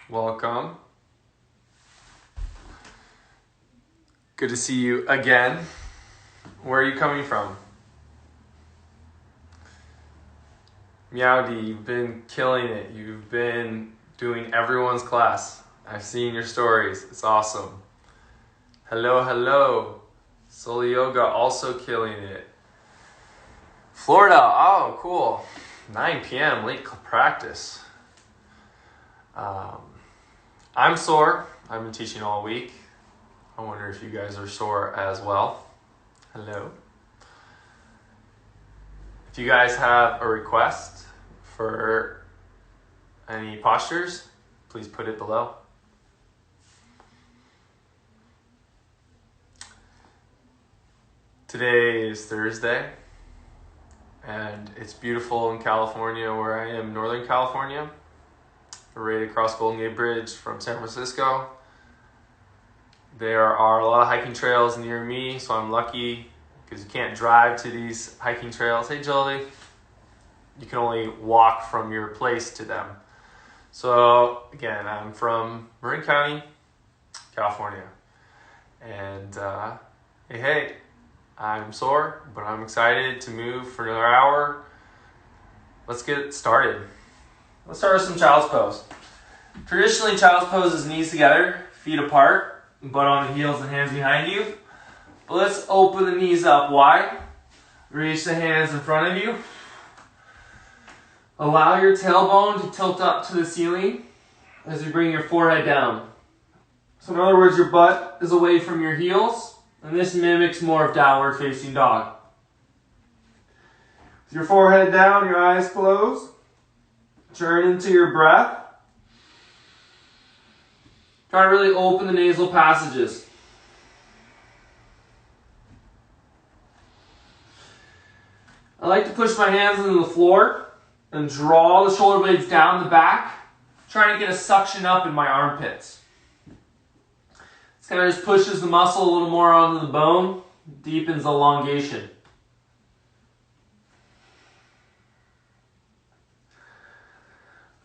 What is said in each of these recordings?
Welcome. Good to see you again. Where are you coming from? Meowdy, you've been killing it. You've been doing everyone's class. I've seen your stories. It's awesome. Hello. Soul Yoga also killing it. Florida, oh cool. 9 p.m. late practice. I'm sore. I've been teaching all week. I wonder if you guys are sore as well. Hello. If you guys have a request for any postures, please put it below. Today is Thursday, and it's beautiful in California where I am, Northern California. We're ready to cross Golden Gate Bridge from San Francisco. There are a lot of hiking trails near me, so I'm lucky because you can't drive to these hiking trails. Hey Jolie. You can only walk from your place to them. So again, I'm from Marin County, California. And hey, I'm sore, but I'm excited to move for another hour. Let's get started. Let's start with some Child's Pose. Traditionally, Child's Pose is knees together, feet apart, butt on the heels and hands behind you. But let's open the knees up wide. Reach the hands in front of you. Allow your tailbone to tilt up to the ceiling as you bring your forehead down. So in other words, your butt is away from your heels, and this mimics more of downward facing dog. With your forehead down, your eyes closed. Turn into your breath. Try to really open the nasal passages. I like to push my hands into the floor and draw the shoulder blades down the back, trying to get a suction up in my armpits. This kind of just pushes the muscle a little more onto the bone, deepens elongation.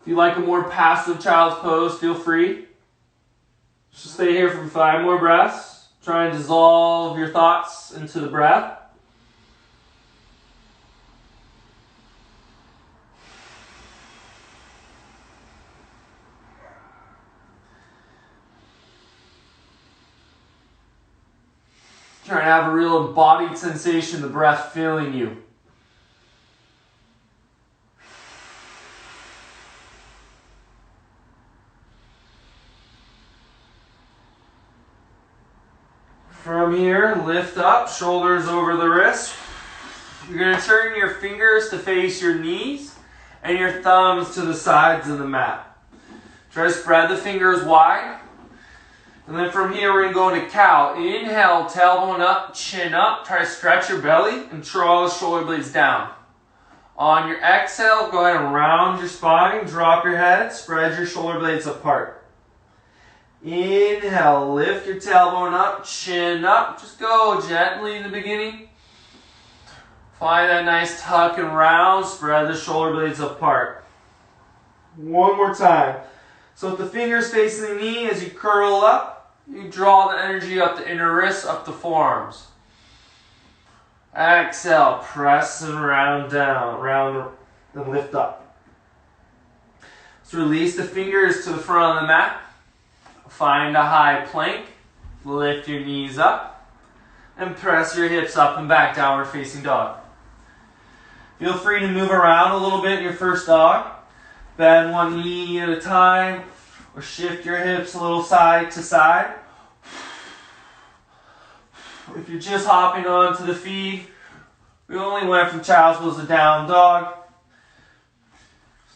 If you like a more passive Child's Pose, feel free. Just stay here for 5 more breaths. Try and dissolve your thoughts into the breath. Try to have a real embodied sensation, the breath filling you. From here, lift up, shoulders over the wrists. You're going to turn your fingers to face your knees and your thumbs to the sides of the mat. Try to spread the fingers wide. And then from here, we're going to go into cow. Inhale, tailbone up, chin up. Try to stretch your belly and draw the shoulder blades down. On your exhale, go ahead and round your spine, drop your head, spread your shoulder blades apart. Inhale, lift your tailbone up, chin up. Just go gently in the beginning. Find that nice tuck and round, spread the shoulder blades apart. One more time. So with the fingers facing the knee, as you curl up, you draw the energy up the inner wrists, up the forearms. Exhale, press and round down, round and lift up. So release the fingers to the front of the mat. Find a high plank, lift your knees up, and press your hips up and back, downward facing dog. Feel free to move around a little bit in your first dog. Bend one knee at a time, or shift your hips a little side to side. If you're just hopping onto the feet, we only went from Child's Pose to down dog.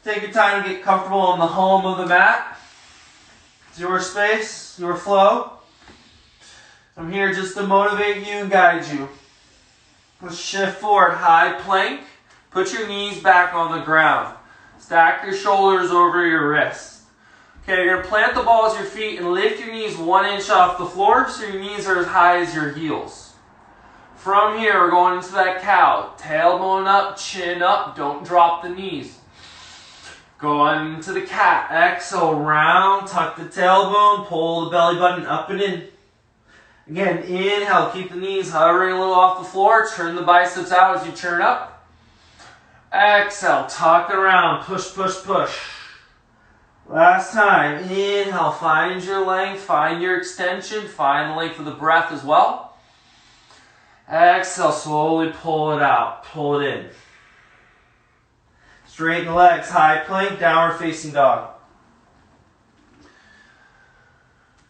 Take your time to get comfortable on the home of the mat. It's your space, your flow. I'm here just to motivate you and guide you. Let's shift forward, high plank. Put your knees back on the ground. Stack your shoulders over your wrists. Okay, you're going to plant the balls of your feet and lift your knees 1 inch off the floor so your knees are as high as your heels. From here, we're going into that cow. Tailbone up, chin up, don't drop the knees. Go into the cat. Exhale, round, tuck the tailbone, pull the belly button up and in. Again, inhale, keep the knees hovering a little off the floor. Turn the biceps out as you turn up. Exhale, tuck it around, push, push, push. Last time, inhale, find your length, find your extension, find the length of the breath as well. Exhale, slowly pull it out, pull it in. Straighten the legs, high plank, downward facing dog.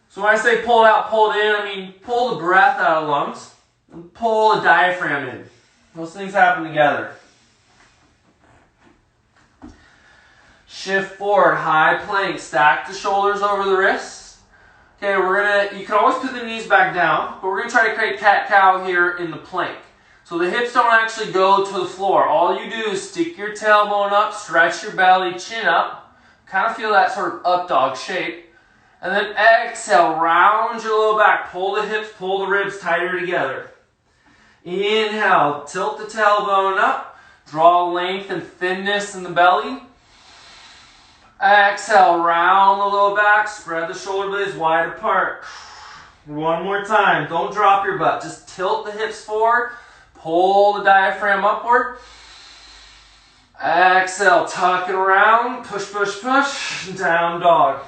So when I say pull it out, pull it in, I mean pull the breath out of the lungs and pull the diaphragm in. Those things happen together. Shift forward, high plank, stack the shoulders over the wrists. Okay, you can always put the knees back down, but we're gonna try to create cat-cow here in the plank. So the hips don't actually go to the floor. All you do is stick your tailbone up, stretch your belly, chin up. Kind of feel that sort of up dog shape. And then exhale, round your low back. Pull the hips, pull the ribs tighter together. Inhale, tilt the tailbone up. Draw length and thinness in the belly. Exhale, round the low back. Spread the shoulder blades wide apart. One more time. Don't drop your butt. Just tilt the hips forward. Pull the diaphragm upward. Exhale, tuck it around. Push, push, push. Down dog.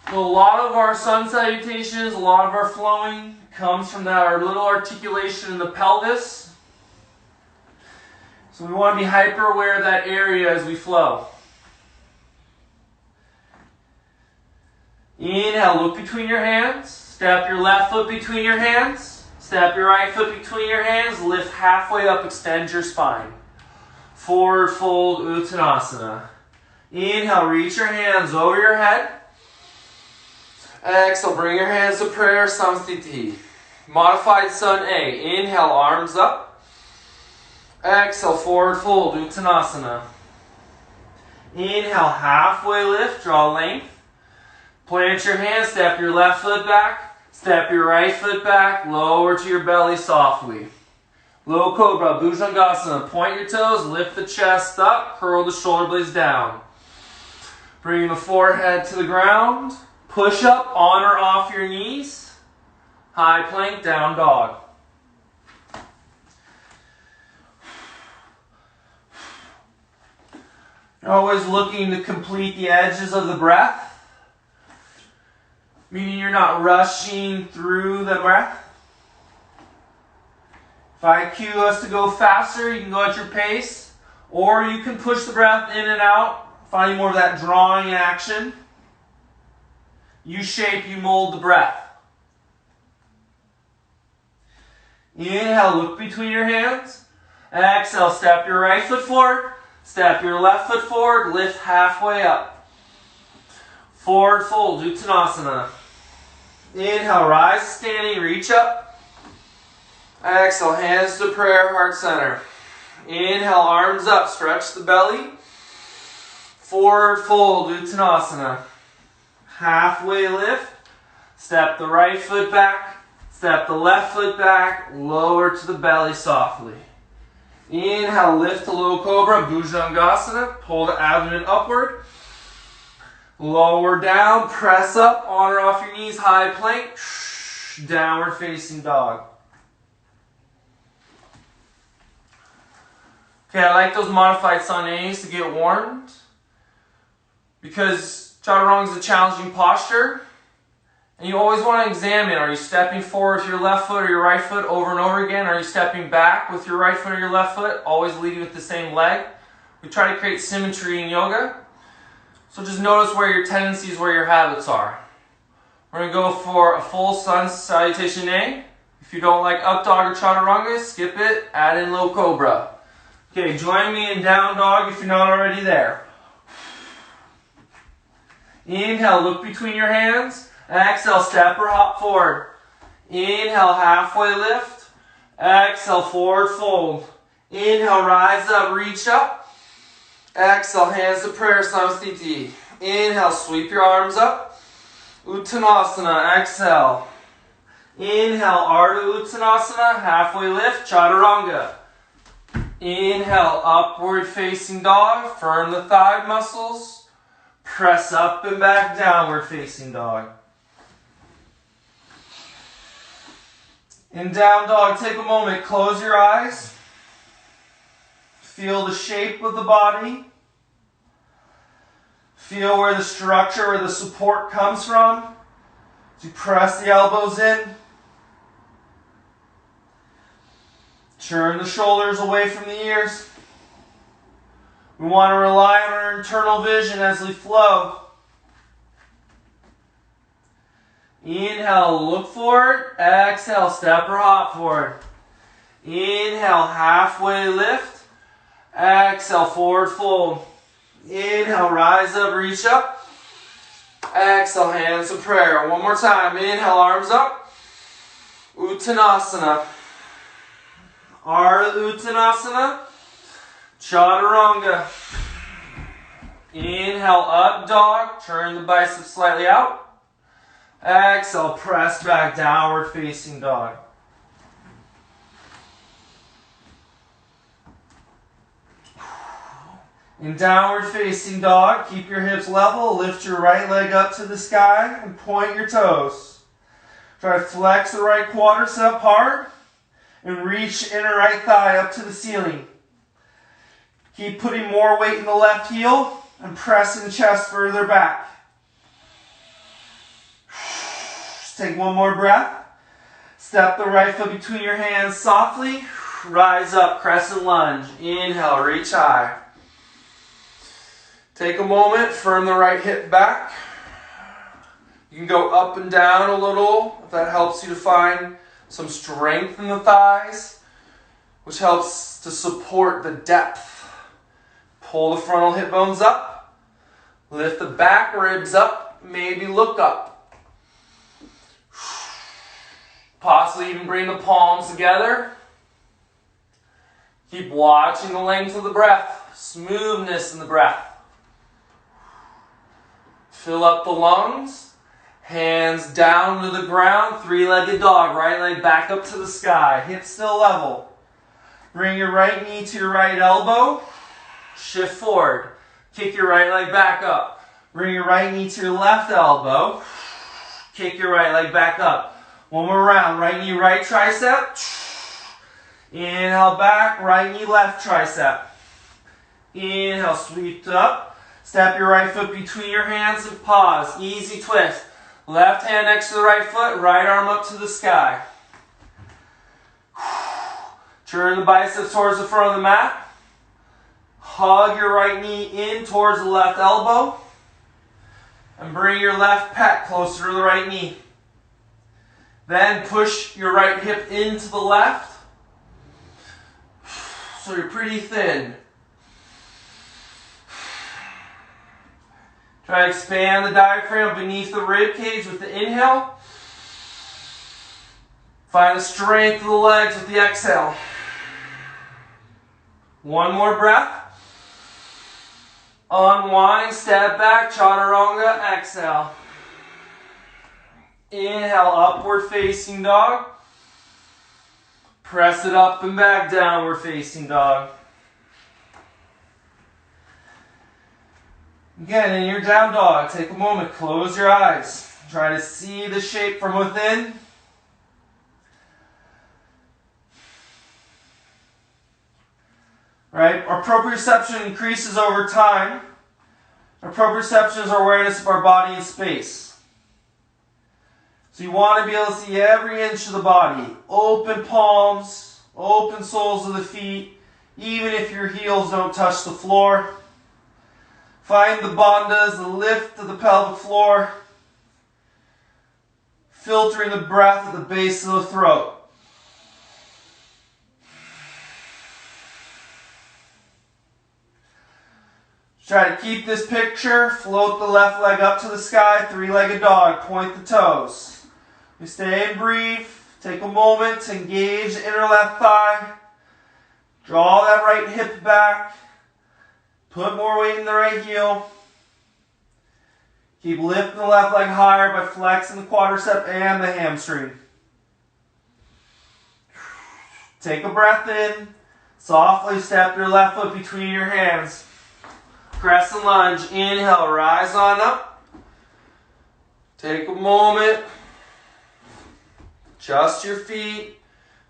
So a lot of our sun salutations, a lot of our flowing comes from our little articulation in the pelvis. So we want to be hyper aware of that area as we flow. Inhale, look between your hands. Step your left foot between your hands. Step your right foot between your hands. Lift halfway up, extend your spine. Forward fold, Uttanasana. Inhale, reach your hands over your head. Exhale, bring your hands to prayer, Samsthiti. Modified Sun A. Inhale, arms up. Exhale, forward fold, Uttanasana. Inhale, halfway lift, draw length. Plant your hands, step your left foot back, step your right foot back, lower to your belly softly. Low Cobra, Bhujangasana. Point your toes, lift the chest up, curl the shoulder blades down. Bring the forehead to the ground. Push up on or off your knees. High plank, down dog. You're always looking to complete the edges of the breath. Meaning you're not rushing through the breath. If I cue us to go faster, you can go at your pace. Or you can push the breath in and out, finding more of that drawing action. You shape, you mold the breath. Inhale, look between your hands. Exhale, step your right foot forward. Step your left foot forward. Lift halfway up. Forward fold, Uttanasana. Inhale, rise standing, reach up. Exhale, hands to prayer, heart center. Inhale, arms up, stretch the belly. Forward fold, Uttanasana. Halfway lift. Step the right foot back. Step the left foot back. Lower to the belly softly. Inhale, lift to low cobra, Bhujangasana. Pull the abdomen upward. Lower down, press up, on or off your knees, high plank. Downward facing dog. Okay, I like those modified Sun A's to get warmed. Because Chaturanga is a challenging posture. And you always want to examine, are you stepping forward with your left foot or your right foot over and over again? Are you stepping back with your right foot or your left foot? Always leading with the same leg. We try to create symmetry in yoga. So just notice where your tendencies, where your habits are. We're going to go for a full sun salutation A. If you don't like up dog or Chaturanga, skip it, add in low cobra. Okay, join me in down dog if you're not already there. Inhale, look between your hands. Exhale, step or hop forward. Inhale, halfway lift. Exhale, forward fold. Inhale, rise up, reach up. Exhale, hands to prayer, Samsthiti. Inhale, sweep your arms up. Uttanasana, exhale. Inhale, Ardha Uttanasana, halfway lift, Chaturanga. Inhale, upward facing dog. Firm the thigh muscles. Press up and back, downward facing dog. In down dog, take a moment, close your eyes. Feel the shape of the body. Feel where the structure or the support comes from. As you press the elbows in. Turn the shoulders away from the ears. We want to rely on our internal vision as we flow. Inhale, look forward. Exhale, step or hop forward. Inhale, halfway lift. Exhale, forward fold. Inhale, rise up, reach up. Exhale, hands to prayer. One more time. Inhale, arms up. Uttanasana. Ardha Uttanasana. Chaturanga. Inhale, up dog. Turn the biceps slightly out. Exhale, press back, downward facing dog. In downward facing dog, keep your hips level, lift your right leg up to the sky and point your toes. Try to flex the right quadricep hard and reach inner right thigh up to the ceiling. Keep putting more weight in the left heel and pressing the chest further back. Just take one more breath. Step the right foot between your hands softly. Rise up, crescent lunge. Inhale, reach high. Take a moment, firm the right hip back. You can go up and down a little if that helps you to find some strength in the thighs, which helps to support the depth. Pull the frontal hip bones up. Lift the back ribs up. Maybe look up. Possibly even bring the palms together. Keep watching the length of the breath. Smoothness in the breath. Fill up the lungs. Hands down to the ground. Three-legged dog. Right leg back up to the sky. Hips still level. Bring your right knee to your right elbow. Shift forward. Kick your right leg back up. Bring your right knee to your left elbow. Kick your right leg back up. One more round. Right knee, right tricep. Inhale back. Right knee, left tricep. Inhale, sweep up. Step your right foot between your hands and pause. Easy twist. Left hand next to the right foot. Right arm up to the sky. Turn the biceps towards the front of the mat. Hug your right knee in towards the left elbow. And bring your left pec closer to the right knee. Then push your right hip into the left. So you're pretty thin. Try to expand the diaphragm beneath the rib cage with the inhale. Find the strength of the legs with the exhale. One more breath. Unwind, step back, chaturanga, exhale. Inhale, upward facing dog. Press it up and back, downward facing dog. Again, in your down dog, take a moment, close your eyes. Try to see the shape from within. Right? Our proprioception increases over time. Our proprioception is our awareness of our body in space. So you want to be able to see every inch of the body. Open palms, open soles of the feet, even if your heels don't touch the floor. Find the bandhas, the lift of the pelvic floor. Filtering the breath at the base of the throat. Try to keep this picture. Float the left leg up to the sky. Three-legged dog. Point the toes. We stay and breathe. Take a moment to engage the inner left thigh. Draw that right hip back. Put more weight in the right heel. Keep lifting the left leg higher by flexing the quadricep and the hamstring. Take a breath in. Softly step your left foot between your hands. Crescent lunge. Inhale, rise on up. Take a moment. Adjust your feet.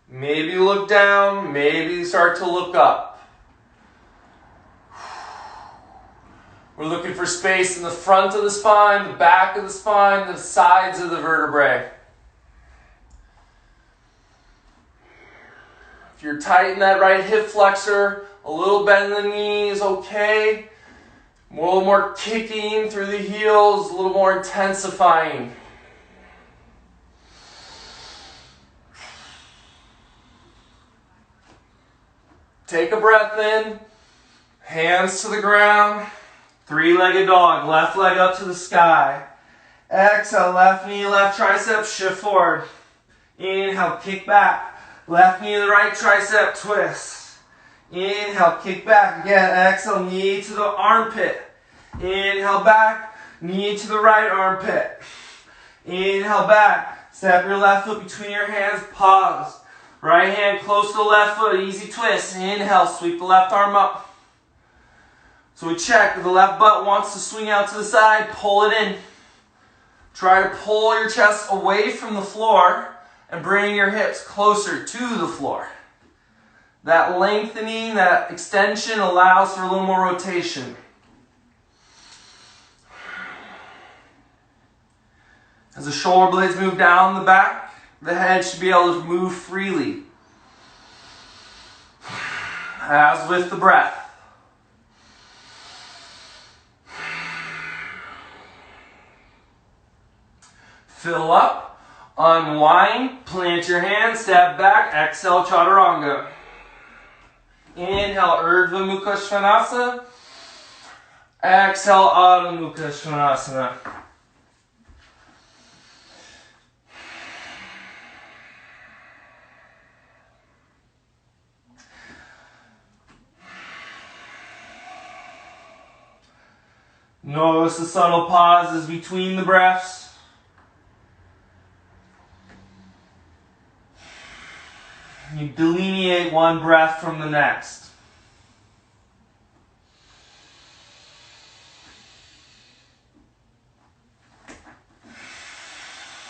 Maybe look down. Maybe start to look up. We're looking for space in the front of the spine, the back of the spine, the sides of the vertebrae. If you're tight in that right hip flexor, a little bend in the knee is okay. A little more kicking through the heels, a little more intensifying. Take a breath in, hands to the ground. Three-legged dog, left leg up to the sky. Exhale, left knee, left tricep, shift forward. Inhale, kick back. Left knee to the right tricep, twist. Inhale, kick back. Again, exhale, knee to the armpit. Inhale, back, knee to the right armpit. Inhale, back. Step your left foot between your hands, pause. Right hand close to the left foot, easy twist. Inhale, sweep the left arm up. So we check, if the left butt wants to swing out to the side, pull it in. Try to pull your chest away from the floor and bring your hips closer to the floor. That lengthening, that extension allows for a little more rotation. As the shoulder blades move down the back, the head should be able to move freely. As with the breath. Fill up, unwind, plant your hands, step back, exhale, chaturanga. Inhale, Urdhva Mukha Svanasana. Exhale, Adho Mukha Svanasana. Notice the subtle pauses between the breaths. You delineate one breath from the next.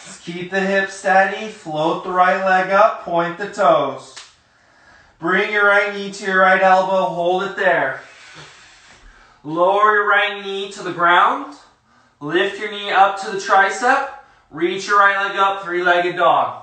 Just keep the hips steady, float the right leg up, point the toes. Bring your right knee to your right elbow, hold it there. Lower your right knee to the ground, lift your knee up to the tricep, reach your right leg up, three-legged dog.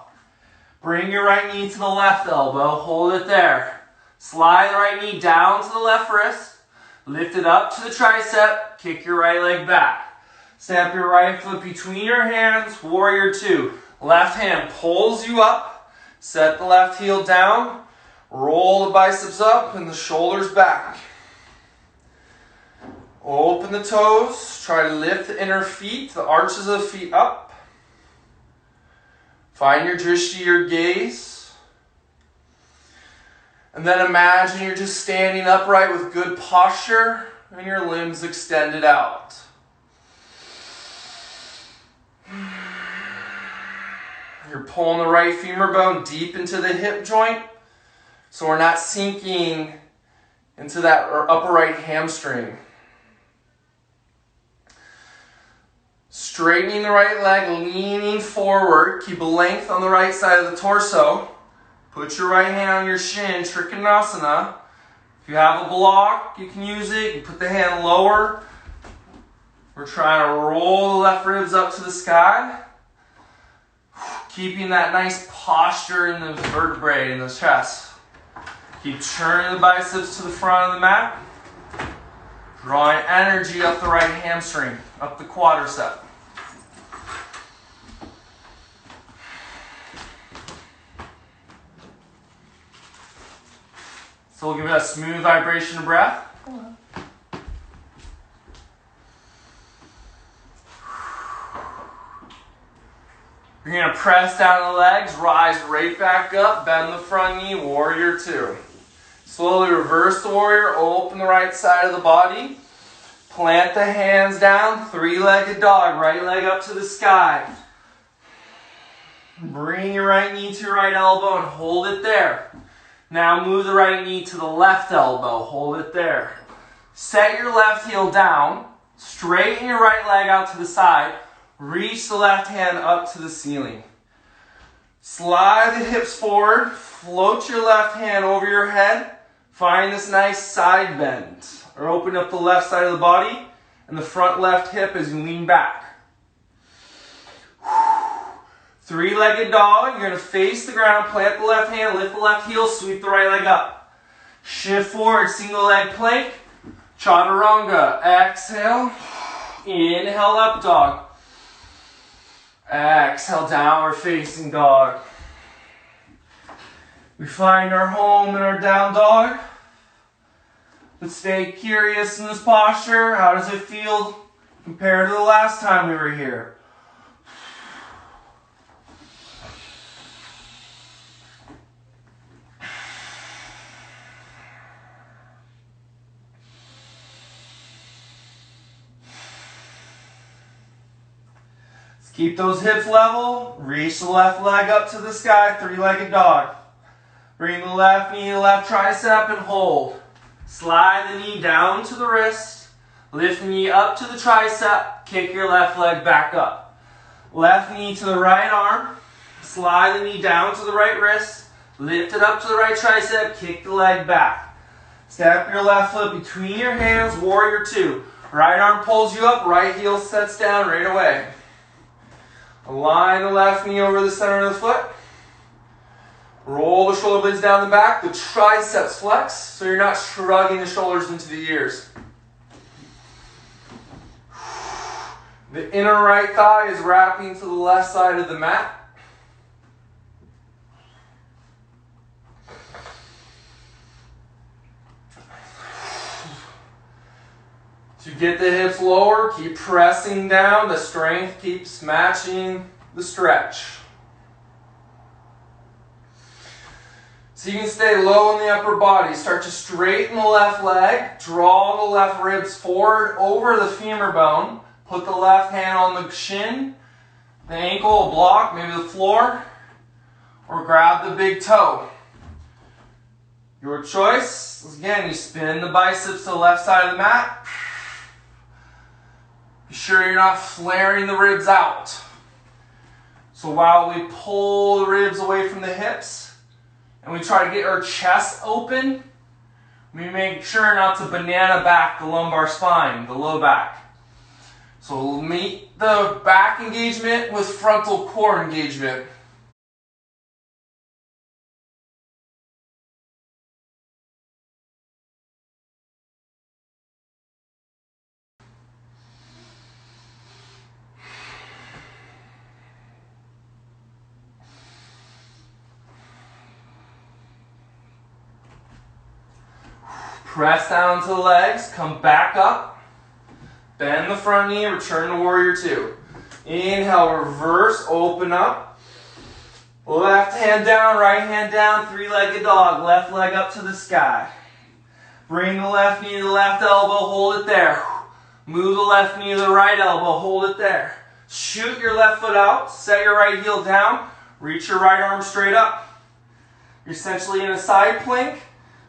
Bring your right knee to the left elbow, hold it there. Slide the right knee down to the left wrist, lift it up to the tricep, kick your right leg back. Step your right foot between your hands, warrior two. Left hand pulls you up, set the left heel down, roll the biceps up and the shoulders back. Open the toes, try to lift the inner feet, the arches of the feet up. Find your drishti, your gaze. And then imagine you're just standing upright with good posture and your limbs extended out. You're pulling the right femur bone deep into the hip joint so we're not sinking into that upper right hamstring. Straightening the right leg, leaning forward. Keep a length on the right side of the torso. Put your right hand on your shin, Trikonasana. If you have a block, you can use it. You put the hand lower. We're trying to roll the left ribs up to the sky. Keeping that nice posture in the vertebrae in the chest. Keep turning the biceps to the front of the mat. Drawing energy up the right hamstring, up the quadricep. So we'll give it a smooth vibration of breath. You're going to press down the legs, rise right back up, bend the front knee, warrior two. Slowly reverse the warrior, open the right side of the body. Plant the hands down, three-legged dog, right leg up to the sky. Bring your right knee to your right elbow and hold it there. Now move the right knee to the left elbow. Hold it there. Set your left heel down. Straighten your right leg out to the side. Reach the left hand up to the ceiling. Slide the hips forward. Float your left hand over your head. Find this nice side bend. Or open up the left side of the body and the front left hip as you lean back. Three-legged dog. You're going to face the ground, plant the left hand, lift the left heel, sweep the right leg up. Shift forward, single leg plank. Chaturanga. Exhale. Inhale, up dog. Exhale, downward facing dog. We find our home in our down dog. But stay curious in this posture. How does it feel compared to the last time we were here? Keep those hips level. Reach the left leg up to the sky, three-legged dog. Bring the left knee to the left tricep and hold. Slide the knee down to the wrist. Lift the knee up to the tricep. Kick your left leg back up. Left knee to the right arm. Slide the knee down to the right wrist. Lift it up to the right tricep. Kick the leg back. Step your left foot between your hands, warrior two. Right arm pulls you up, right heel sets down right away. Align the left knee over the center of the foot. Roll the shoulder blades down the back. The triceps flex so you're not shrugging the shoulders into the ears. The inner right thigh is wrapping to the left side of the mat. To get the hips lower, keep pressing down. The strength keeps matching the stretch. So you can stay low in the upper body. Start to straighten the left leg. Draw the left ribs forward over the femur bone. Put the left hand on the shin, the ankle, a block, maybe the floor, or grab the big toe. Your choice. Again, you spin the biceps to the left side of the mat. Be sure you're not flaring the ribs out. So while we pull the ribs away from the hips and we try to get our chest open, we make sure not to banana back the lumbar spine, the low back. So we'll meet the back engagement with frontal core engagement. Press down to the legs, come back up, bend the front knee, return to warrior two. Inhale, reverse, open up. Left hand down, right hand down, three-legged dog. Left leg up to the sky. Bring the left knee to the left elbow, hold it there. Move the left knee to the right elbow, hold it there. Shoot your left foot out, set your right heel down, reach your right arm straight up. You're essentially in a side plank.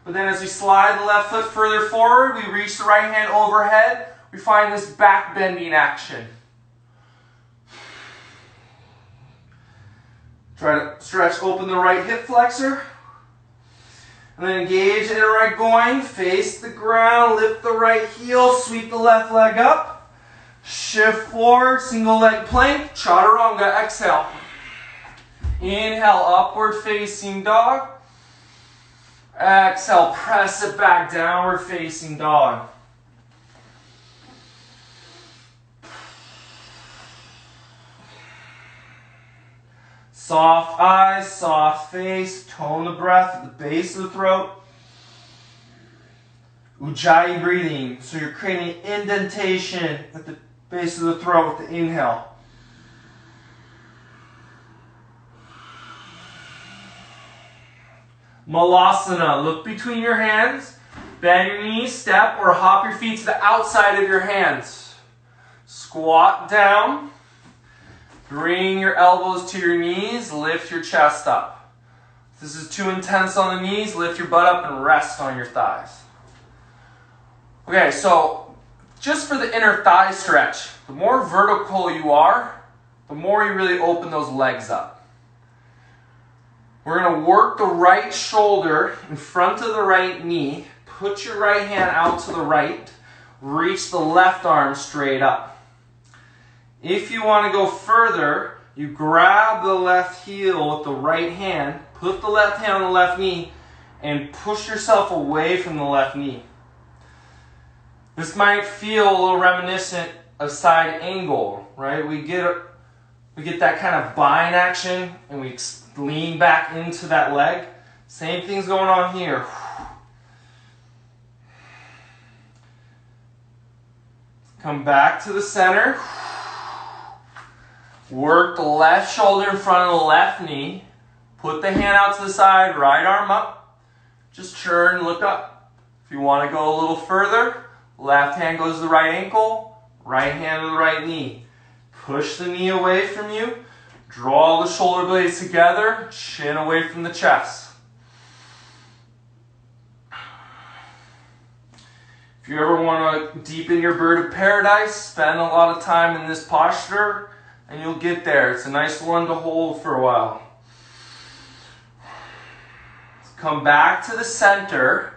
But then as we slide the left foot further forward, we reach the right hand overhead. We find this back bending action. Try to stretch open the right hip flexor. And then engage inner right groin. Face the ground, lift the right heel, sweep the left leg up. Shift forward, single leg plank, chaturanga, exhale. Inhale, upward facing dog. Exhale, press it back, downward facing dog. Soft eyes, soft face, tone the breath at the base of the throat. Ujjayi breathing, so you're creating indentation at the base of the throat with the inhale. Malasana, look between your hands, bend your knees, step or hop your feet to the outside of your hands. Squat down, bring your elbows to your knees, lift your chest up. If this is too intense on the knees, lift your butt up and rest on your thighs. Okay, so just for the inner thigh stretch, the more vertical you are, the more you really open those legs up. We're going to work the right shoulder in front of the right knee. Put your right hand out to the right. Reach the left arm straight up. If you want to go further, you grab the left heel with the right hand, put the left hand on the left knee, and push yourself away from the left knee. This might feel a little reminiscent of side angle, right? We get that kind of bind action, and we lean back into that leg. Same thing's going on here. Come back to the center. Work the left shoulder in front of the left knee. Put the hand out to the side, right arm up. Just churn, look up. If you want to go a little further, left hand goes to the right ankle, right hand to the right knee. Push the knee away from you. Draw the shoulder blades together, chin away from the chest. If you ever want to deepen your bird of paradise, spend a lot of time in this posture and you'll get there. It's a nice one to hold for a while. Come back to the center.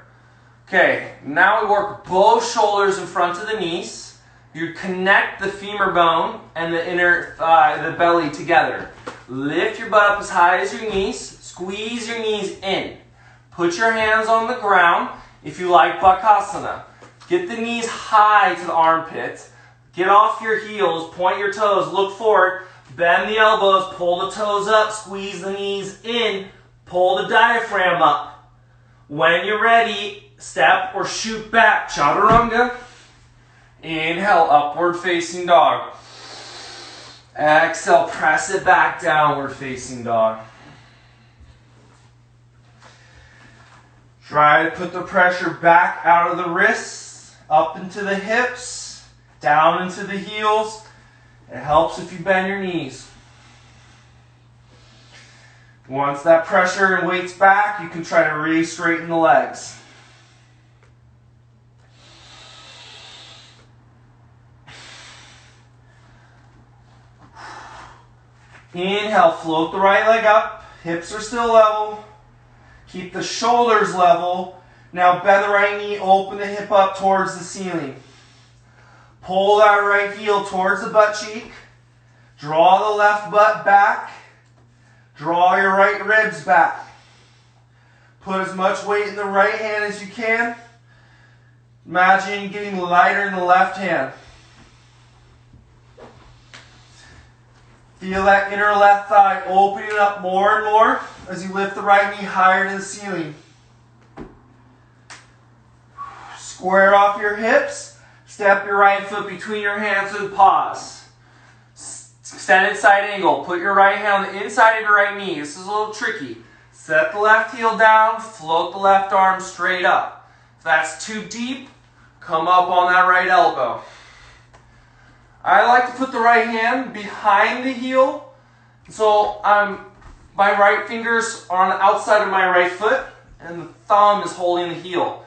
Okay, now we work both shoulders in front of the knees. You connect the femur bone and the inner thigh, the belly together. Lift your butt up as high as your knees. Squeeze your knees in. Put your hands on the ground if you like Sukhasana. Get the knees high to the armpits. Get off your heels, point your toes, look forward, bend the elbows, pull the toes up, squeeze the knees in, pull the diaphragm up. When you're ready, step or shoot back, chaturanga. Inhale, upward facing dog. Exhale, press it back, downward facing dog. Try to put the pressure back out of the wrists, up into the hips, down into the heels. It helps if you bend your knees. Once that pressure and weight's back, you can try to re-straighten the legs. Inhale, float the right leg up. Hips are still level. Keep the shoulders level. Now bend the right knee, open the hip up towards the ceiling. Pull that right heel towards the butt cheek. Draw the left butt back. Draw your right ribs back. Put as much weight in the right hand as you can. Imagine getting lighter in the left hand. Feel that inner left thigh opening up more and more as you lift the right knee higher to the ceiling. Square off your hips. Step your right foot between your hands and pause. Extended side angle. Put your right hand on the inside of your right knee. This is a little tricky. Set the left heel down. Float the left arm straight up. If that's too deep, come up on that right elbow. I like to put the right hand behind the heel. So my right fingers are on the outside of my right foot and the thumb is holding the heel.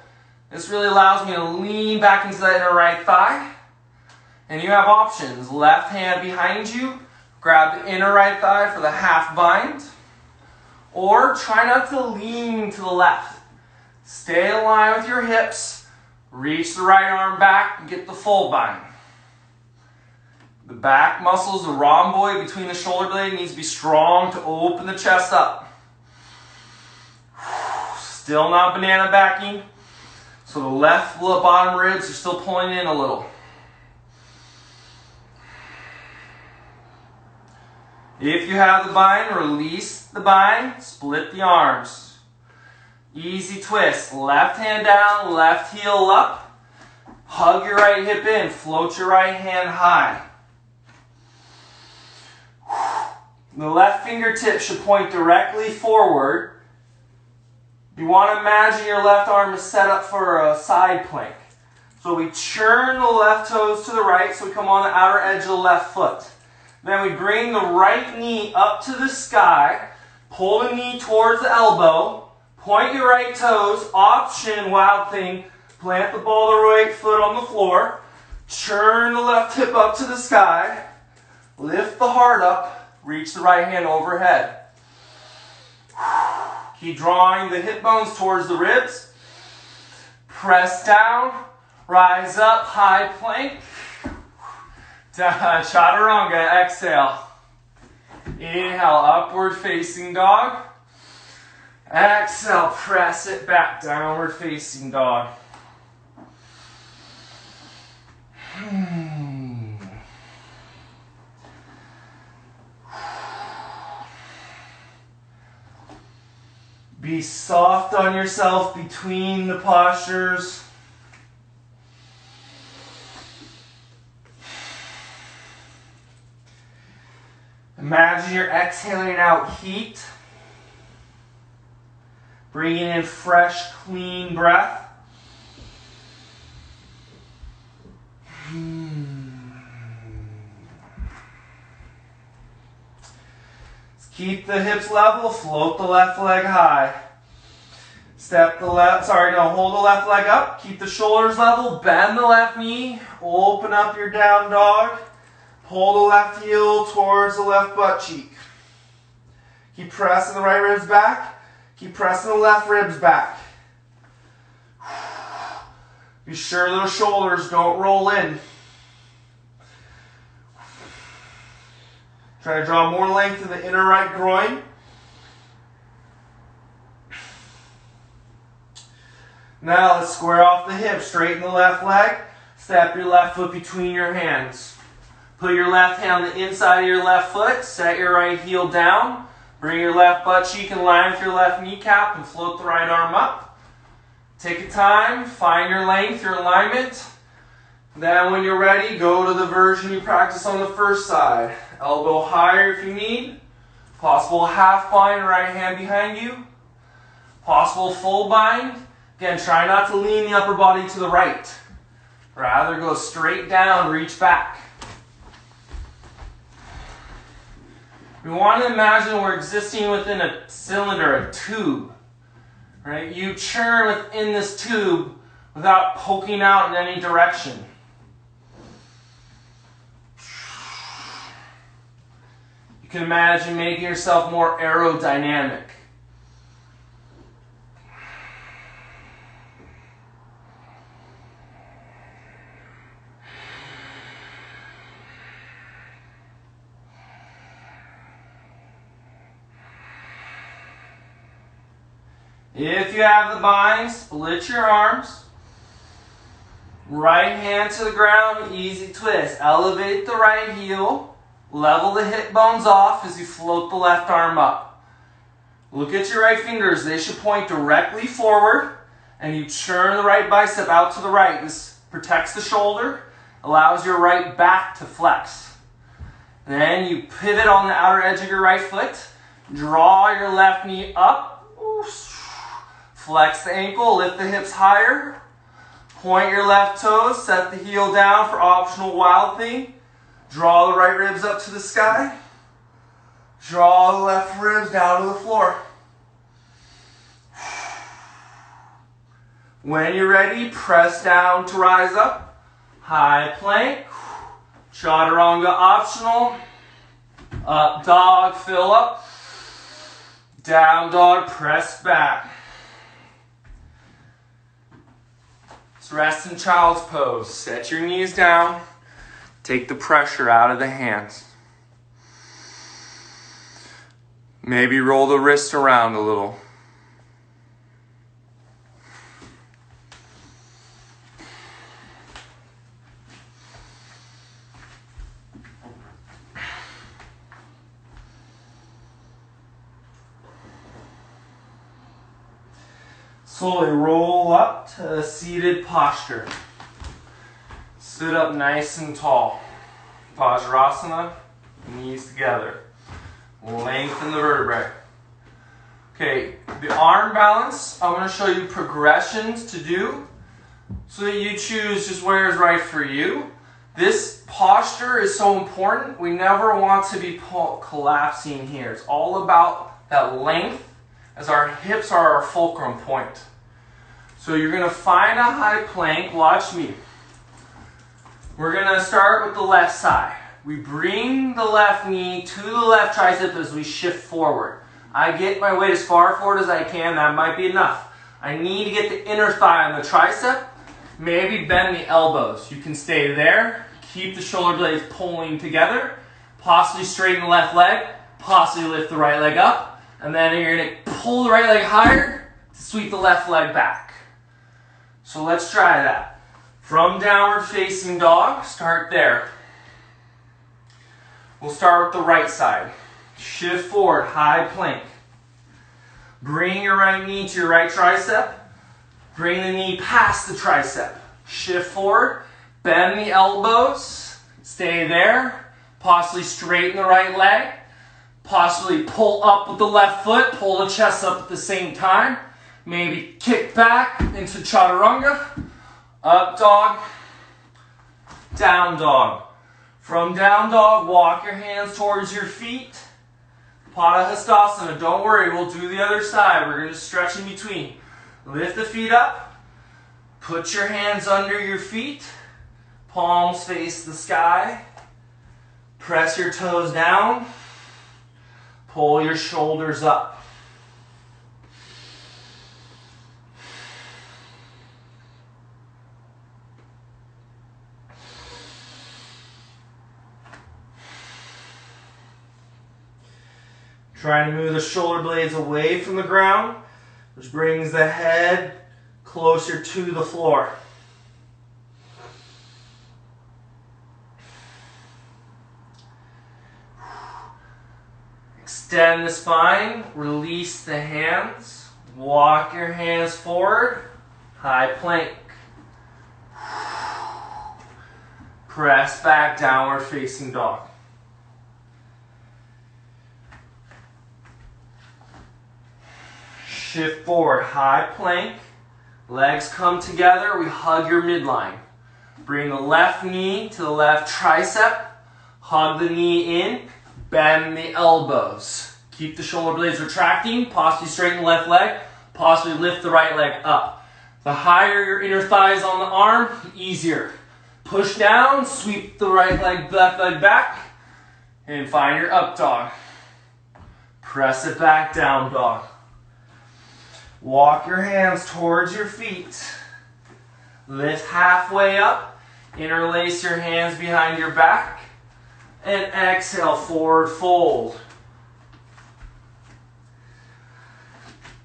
This really allows me to lean back into that inner right thigh. And you have options. Left hand behind you. Grab the inner right thigh for the half bind. Or try not to lean to the left. Stay in line with your hips. Reach the right arm back and get the full bind. The back muscles, the rhomboid between the shoulder blade needs to be strong to open the chest up. Still not banana backing. So the left bottom ribs are still pulling in a little. If you have the bind, release the bind, split the arms. Easy twist. Left hand down, left heel up. Hug your right hip in, float your right hand high. The left fingertip should point directly forward. You want to imagine your left arm is set up for a side plank. So we churn the left toes to the right, so we come on the outer edge of the left foot. Then we bring the right knee up to the sky, Pull the knee towards the elbow. Point your right toes. Option, wild thing. Plant the ball of the right foot on the floor. Turn the left hip up to the sky. Lift the heart up. Reach the right hand overhead. Keep drawing the hip bones towards the ribs. Press down. Rise up. High plank. Down, chaturanga. Exhale. Inhale. Upward facing dog. Exhale. Press it back. Downward facing dog. Be soft on yourself between the postures. Imagine you're exhaling out heat. Bringing in fresh, clean breath. Keep the hips level, float the left leg high. Hold the left leg up, keep the shoulders level, bend the left knee, open up your down dog, pull the left heel towards the left butt cheek. Keep pressing the right ribs back, keep pressing the left ribs back. Be sure those shoulders don't roll in. Try to draw more length in the inner right groin. Now let's square off the hips. Straighten the left leg. Step your left foot between your hands. Put your left hand on the inside of your left foot. Set your right heel down. Bring your left butt cheek in line with your left kneecap and float the right arm up. Take your time. Find your length, your alignment. Then when you're ready, go to the version you practiced on the first side. Elbow higher if you need. Possible half bind, right hand behind you. Possible full bind. Again, try not to lean the upper body to the right. Rather go straight down, reach back. We want to imagine we're existing within a cylinder, a tube. Right? You churn within this tube without poking out in any direction. You can imagine making yourself more aerodynamic. If you have the bind, split your arms. Right hand to the ground, easy twist. Elevate the right heel. Level the hip bones off as you float the left arm up. Look at your right fingers. They should point directly forward. And you turn the right bicep out to the right. This protects the shoulder, allows your right back to flex. Then you pivot on the outer edge of your right foot. Draw your left knee up. Flex the ankle, lift the hips higher. Point your left toes, set the heel down for optional wild thing. Draw the right ribs up to the sky. Draw the left ribs down to the floor. When you're ready, press down to rise up. High plank. Chaturanga optional. Up dog, fill up. Down dog, press back. Let's rest in child's pose. Set your knees down. Take the pressure out of the hands. Maybe roll the wrists around a little. Slowly roll up to a seated posture. Sit up nice and tall. Vajrasana, knees together. Lengthen the vertebrae. Okay, the arm balance, I'm going to show you progressions to do so that you choose just where is right for you. This posture is so important. We never want to be collapsing here. It's all about that length, as our hips are our fulcrum point. So you're going to find a high plank. Watch me. We're going to start with the left side. We bring the left knee to the left tricep as we shift forward. I get my weight as far forward as I can. That might be enough. I need to get the inner thigh on the tricep. Maybe bend the elbows. You can stay there. Keep the shoulder blades pulling together. Possibly straighten the left leg. Possibly lift the right leg up. And then you're going to pull the right leg higher to sweep the left leg back. So let's try that. From downward facing dog, start there. We'll start with the right side. Shift forward, high plank. Bring your right knee to your right tricep. Bring the knee past the tricep. Shift forward, bend the elbows. Stay there. Possibly straighten the right leg. Possibly pull up with the left foot. Pull the chest up at the same time. Maybe kick back into chaturanga. Up dog, down dog. From down dog, walk your hands towards your feet. Padahastasana, don't worry, we'll do the other side. We're going to stretch in between. Lift the feet up. Put your hands under your feet. Palms face the sky. Press your toes down. Pull your shoulders up. Trying to move the shoulder blades away from the ground, which brings the head closer to the floor. Extend the spine, release the hands, walk your hands forward, high plank. Press back, downward facing dog. Shift forward, high plank. Legs come together, we hug your midline. Bring the left knee to the left tricep. Hug the knee in, bend the elbows. Keep the shoulder blades retracting, possibly straighten the left leg, possibly lift the right leg up. The higher your inner thigh is on the arm, the easier. Push down, sweep the right leg, left leg back, and find your up dog. Press it back, down dog. Walk your hands towards your feet. Lift halfway up. Interlace your hands behind your back. And exhale, forward fold.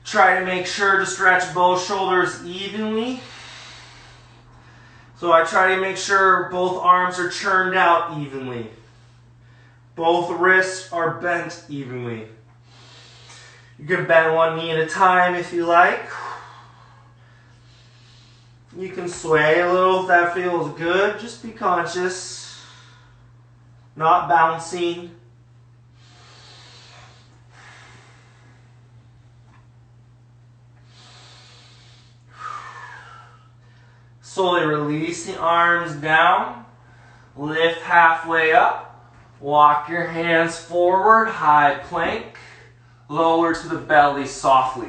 Try to make sure to stretch both shoulders evenly. So I try to make sure both arms are churned out evenly. Both wrists are bent evenly. You can bend one knee at a time if you like. You can sway a little if that feels good. Just be conscious. Not bouncing. Slowly release the arms down. Lift halfway up. Walk your hands forward, high plank. Lower to the belly softly.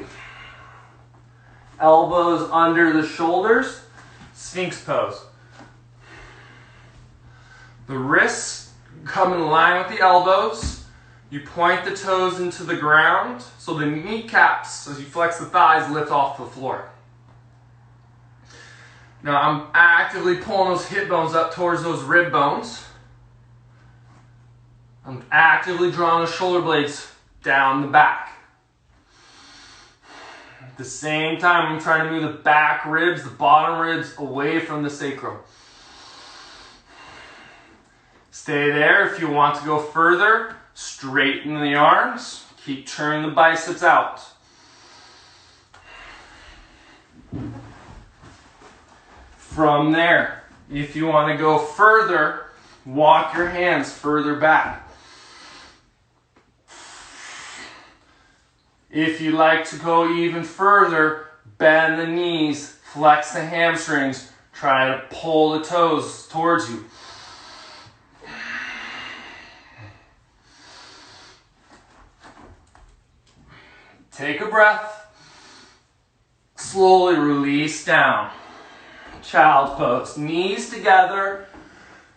Elbows under the shoulders. Sphinx pose. The wrists come in line with the elbows. You point the toes into the ground so the kneecaps, as you flex the thighs, lift off the floor. Now I'm actively pulling those hip bones up towards those rib bones. I'm actively drawing the shoulder blades down the back. At the same time, I'm trying to move the back ribs, the bottom ribs away from the sacrum. Stay there. If you want to go further, straighten the arms. Keep turning the biceps out. From there, if you want to go further, walk your hands further back. If you like to go even further, bend the knees, flex the hamstrings, try to pull the toes towards you. Take a breath. Slowly release down. Child pose. Knees together,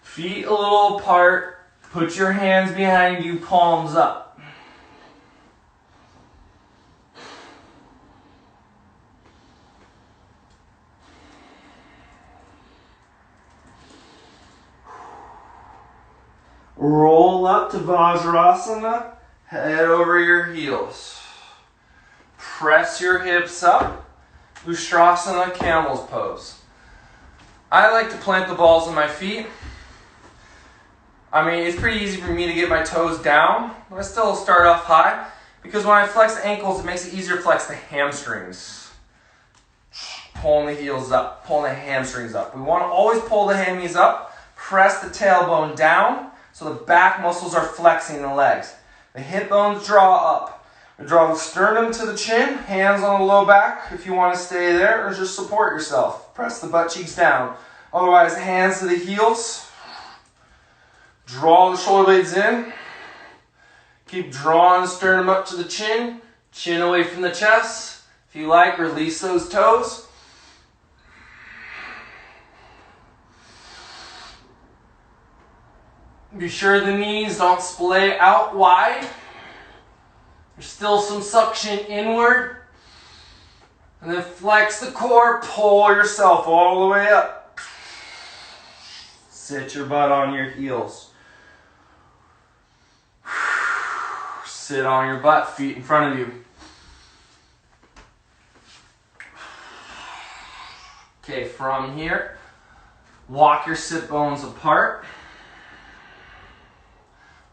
feet a little apart. Put your hands behind you, palms up. Roll up to Vajrasana, head over your heels. Press your hips up, Ustrasana, Camels Pose. I like to plant the balls in my feet. I mean, it's pretty easy for me to get my toes down, but I still start off high because when I flex the ankles, it makes it easier to flex the hamstrings. Pulling the heels up, pulling the hamstrings up. We want to always pull the hammies up, press the tailbone down, so the back muscles are flexing the legs. The hip bones draw up. We draw the sternum to the chin, hands on the low back if you want to stay there, or just support yourself. Press the butt cheeks down. Otherwise, hands to the heels. Draw the shoulder blades in. Keep drawing the sternum up to the chin, chin away from the chest. If you like, release those toes. Be sure the knees don't splay out wide. There's still some suction inward. And then flex the core, pull yourself all the way up. Sit your butt on your heels. Sit on your butt, feet in front of you. Okay, from here, walk your sit bones apart.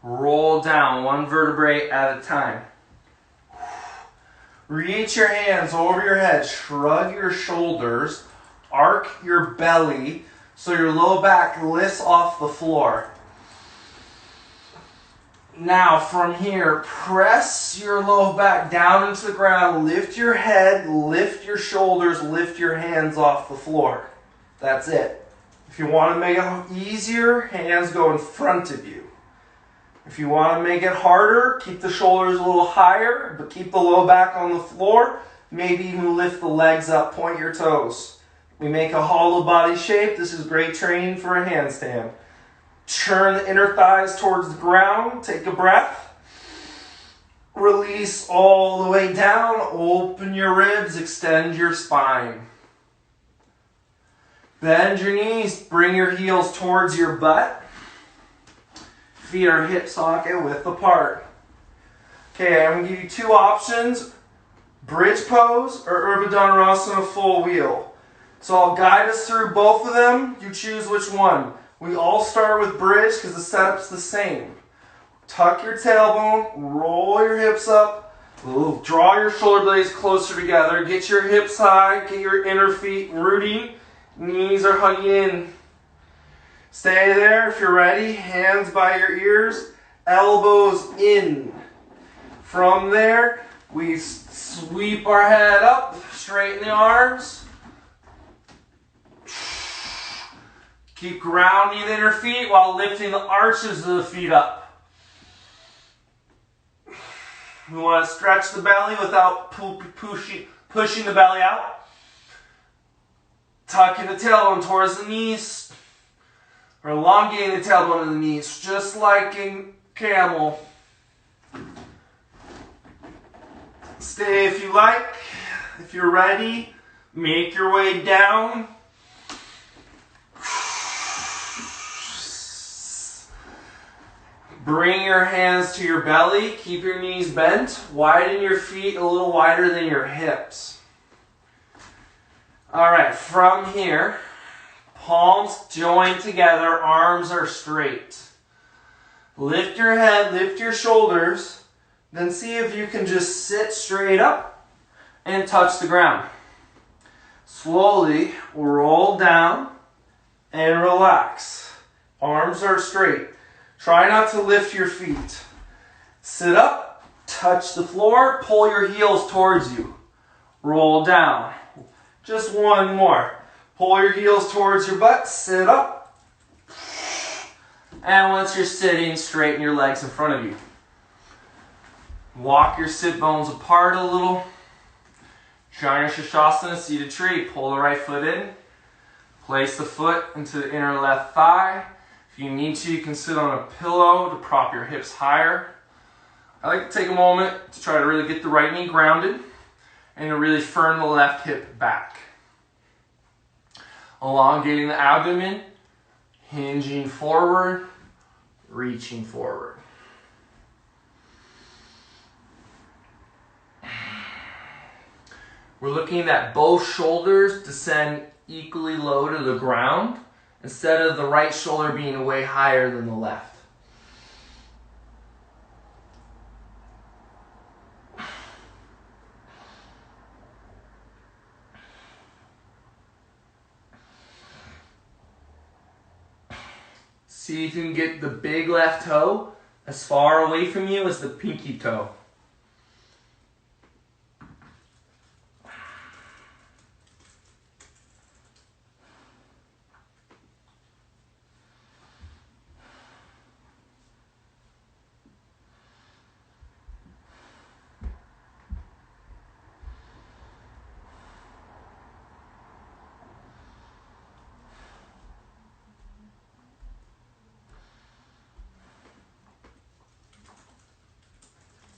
Roll down one vertebrae at a time. Reach your hands over your head. Shrug your shoulders. Arc your belly so your low back lifts off the floor. Now from here, press your low back down into the ground. Lift your head, lift your shoulders, lift your hands off the floor. That's it. If you want to make it easier, hands go in front of you. If you want to make it harder, keep the shoulders a little higher, but keep the low back on the floor. Maybe even lift the legs up, point your toes. We make a hollow body shape. This is great training for a handstand. Turn the inner thighs towards the ground. Take a breath. Release all the way down. Open your ribs, extend your spine. Bend your knees, bring your heels towards your butt. Feet are hip socket width apart. Okay, I'm going to give you two options. Bridge pose or Urdhva Dhanurasana full wheel. So I'll guide us through both of them. You choose which one. We all start with bridge because the setup's the same. Tuck your tailbone, roll your hips up, draw your shoulder blades closer together, get your hips high, get your inner feet rooting, knees are hugging in. Stay there if you're ready, hands by your ears, elbows in. From there, we sweep our head up, straighten the arms. Keep grounding the inner feet while lifting the arches of the feet up. We want to stretch the belly without pushing the belly out. Tucking the tailbone towards the knees. Or elongating the tailbone of the knees, just like in camel. Stay if you like. If you're ready, make your way down. Bring your hands to your belly. Keep your knees bent. Widen your feet a little wider than your hips. All right, from here, palms joined together, arms are straight. Lift your head, lift your shoulders, then see if you can just sit straight up and touch the ground. Slowly roll down and relax. Arms are straight. Try not to lift your feet. Sit up, touch the floor, pull your heels towards you. Roll down. Just one more. Pull your heels towards your butt, sit up. And once you're sitting, straighten your legs in front of you. Walk your sit bones apart a little. Giant Sukhasana, seated tree. Pull the right foot in. Place the foot into the inner left thigh. If you need to, you can sit on a pillow to prop your hips higher. I like to take a moment to try to really get the right knee grounded and to really firm the left hip back. Elongating the abdomen, hinging forward, reaching forward. We're looking at both shoulders descend equally low to the ground instead of the right shoulder being way higher than the left. See if you can get the big left toe as far away from you as the pinky toe.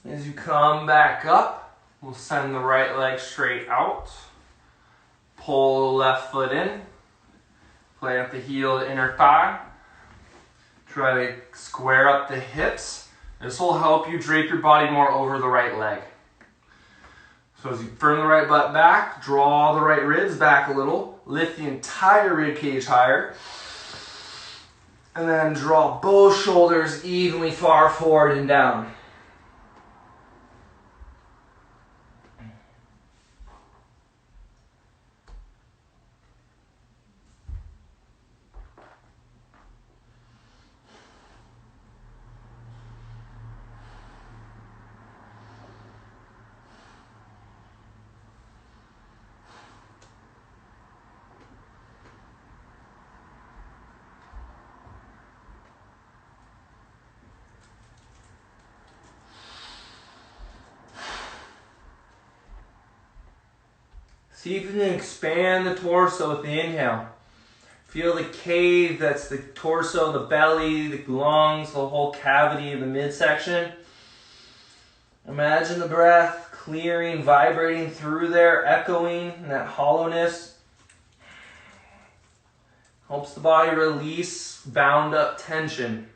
As you come back up, we'll send the right leg straight out. Pull the left foot in. Plant the heel, the inner thigh. Try to square up the hips. This will help you drape your body more over the right leg. So as you firm the right butt back, draw the right ribs back a little. Lift the entire rib cage higher. And then draw both shoulders evenly far forward and down. See if you can expand the torso with the inhale. Feel the cave that's the torso, the belly, the lungs, the whole cavity of the midsection. Imagine the breath clearing, vibrating through there, echoing in that hollowness. Helps the body release bound up tension.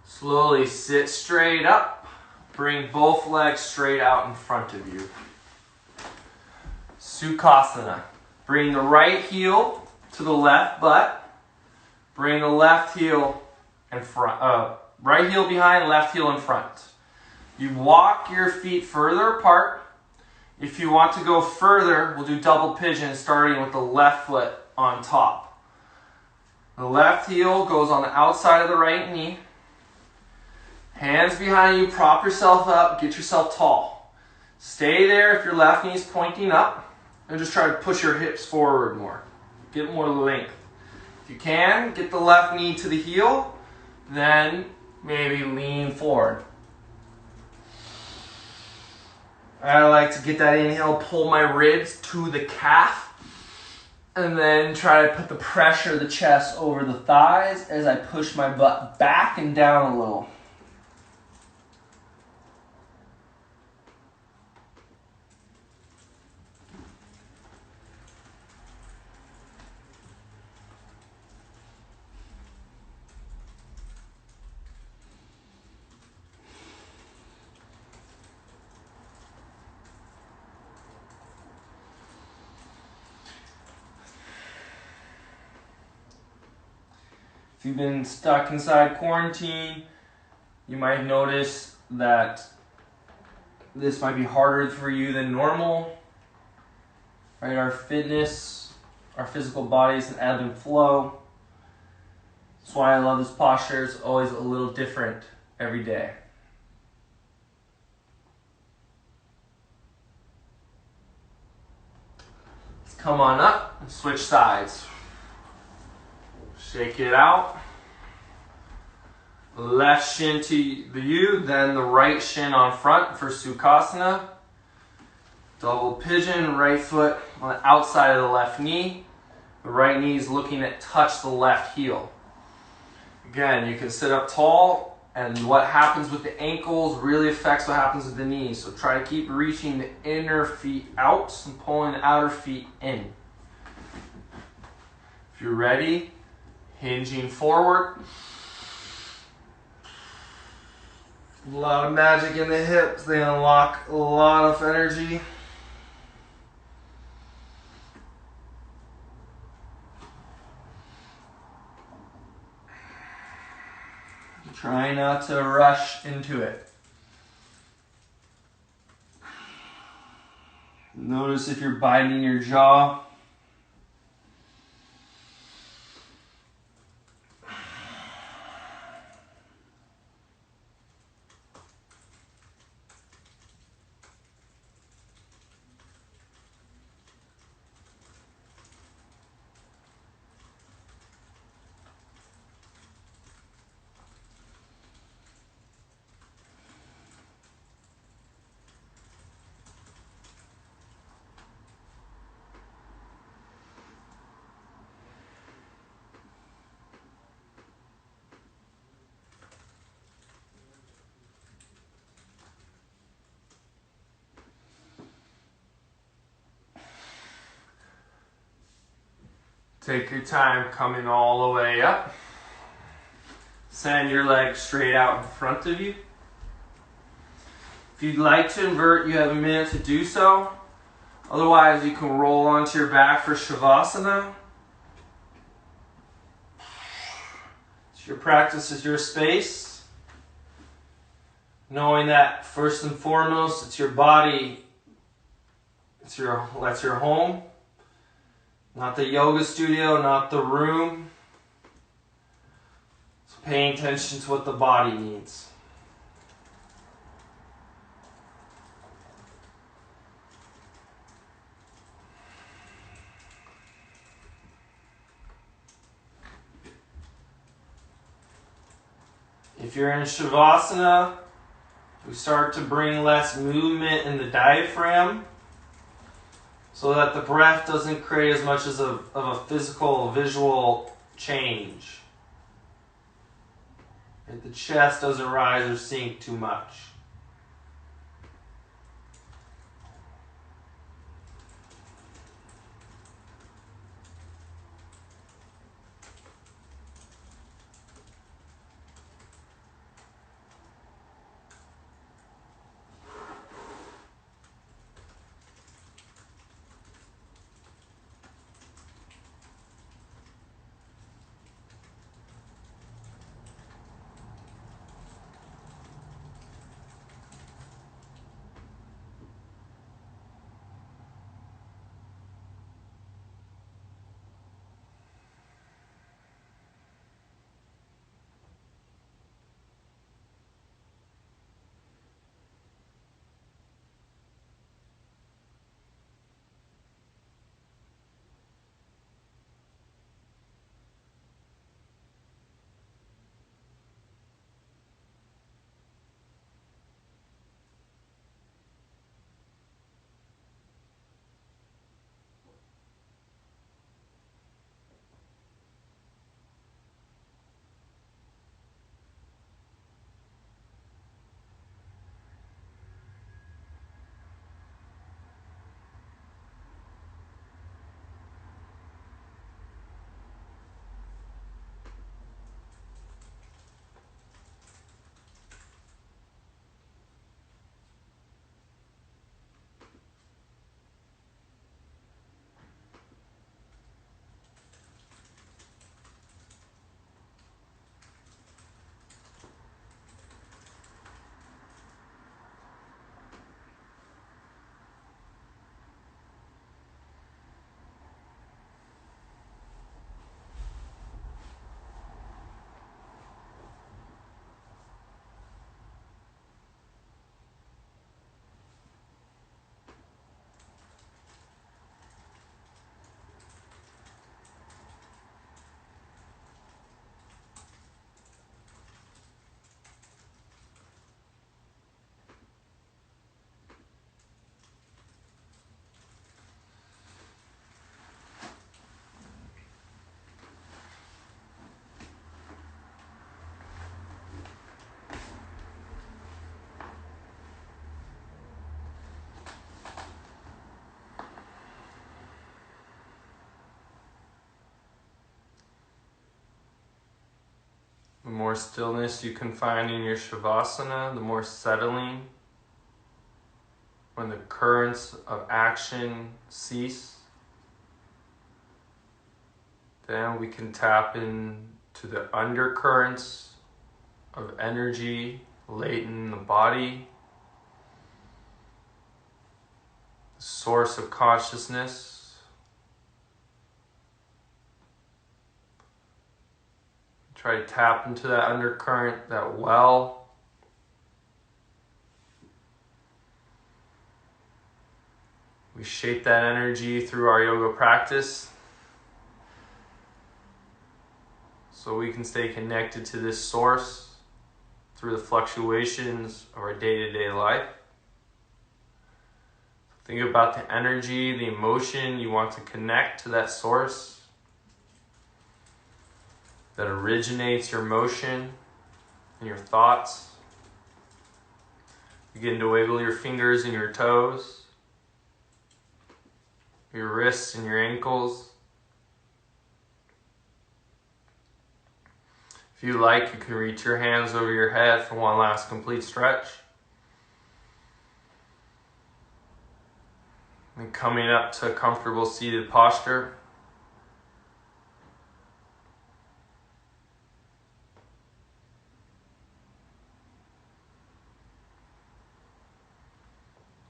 Slowly sit straight up. Bring both legs straight out in front of you. Sukhasana. Bring the right heel to the left butt. Bring the left heel in front. Right heel behind, left heel in front. You walk your feet further apart. If you want to go further, we'll do double pigeon starting with the left foot on top. The left heel goes on the outside of the right knee. Hands behind you, prop yourself up, get yourself tall. Stay there if your left knee is pointing up, and just try to push your hips forward more. Get more length. If you can, get the left knee to the heel, then maybe lean forward. I like to get that inhale, pull my ribs to the calf, and then try to put the pressure of the chest over the thighs as I push my butt back and down a little. If you've been stuck inside quarantine, you might notice that this might be harder for you than normal. Right? Our fitness, our physical bodies ebb and flow. That's why I love this posture. It's always a little different every day. Let's Come on up and switch sides. Shake it out. Left shin to the U, then the right shin on front for Sukhasana. Double pigeon, right foot on the outside of the left knee. The right knee is looking to touch the left heel. Again, you can sit up tall, and what happens with the ankles really affects what happens with the knees. So try to keep reaching the inner feet out and pulling the outer feet in. If you're ready, hinging forward. A lot of magic in the hips. They unlock a lot of energy. Try not to rush into it. Notice if you're biting your jaw. Take your time coming all the way up. Send your legs straight out in front of you. If you'd like to invert, you have a minute to do so. Otherwise, you can roll onto your back for Savasana. It's your practice, is your space. Knowing that first and foremost, it's your body. That's your home. Not the yoga studio, not the room. So paying attention to what the body needs. If you're in Savasana, we start to bring less movement in the diaphragm, so that the breath doesn't create as much as of a physical, visual change. If the chest doesn't rise or sink too much. stillness you can find in your Savasana, the more settling, when the currents of action cease, then we can tap into the undercurrents of energy latent in the body, the source of consciousness. Try to tap into that undercurrent, that well. We shape that energy through our yoga practice so we can stay connected to this source through the fluctuations of our day-to-day life. Think about the energy, the emotion you want to connect to that source that originates your motion and your thoughts. Begin to wiggle your fingers and your toes, your wrists and your ankles. If you like, you can reach your hands over your head for one last complete stretch. And coming up to a comfortable seated posture.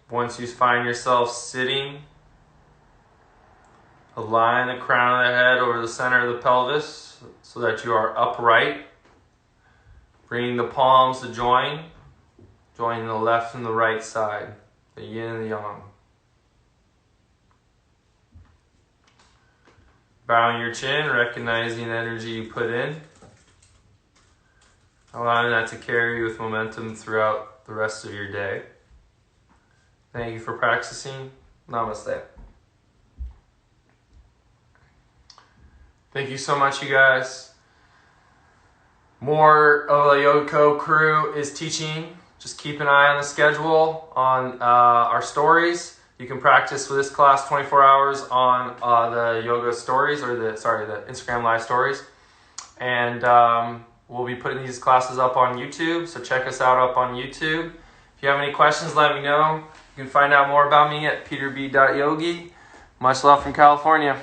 Once you find yourself sitting, align the crown of the head over the center of the pelvis so that you are upright. Bringing the palms to join the left and the right side, the yin and the yang. Bowing your chin, recognizing the energy you put in. Allowing that to carry you with momentum throughout the rest of your day. Thank you for practicing. Namaste. Thank you so much, you guys. More of the YogaKoh crew is teaching. Just keep an eye on the schedule on our stories. You can practice with this class 24 hours on the yoga stories, or the Instagram live stories. And we'll be putting these classes up on YouTube, so check us out up on YouTube. If you have any questions, let me know. You can find out more about me at peterb.yogi. Much love from California.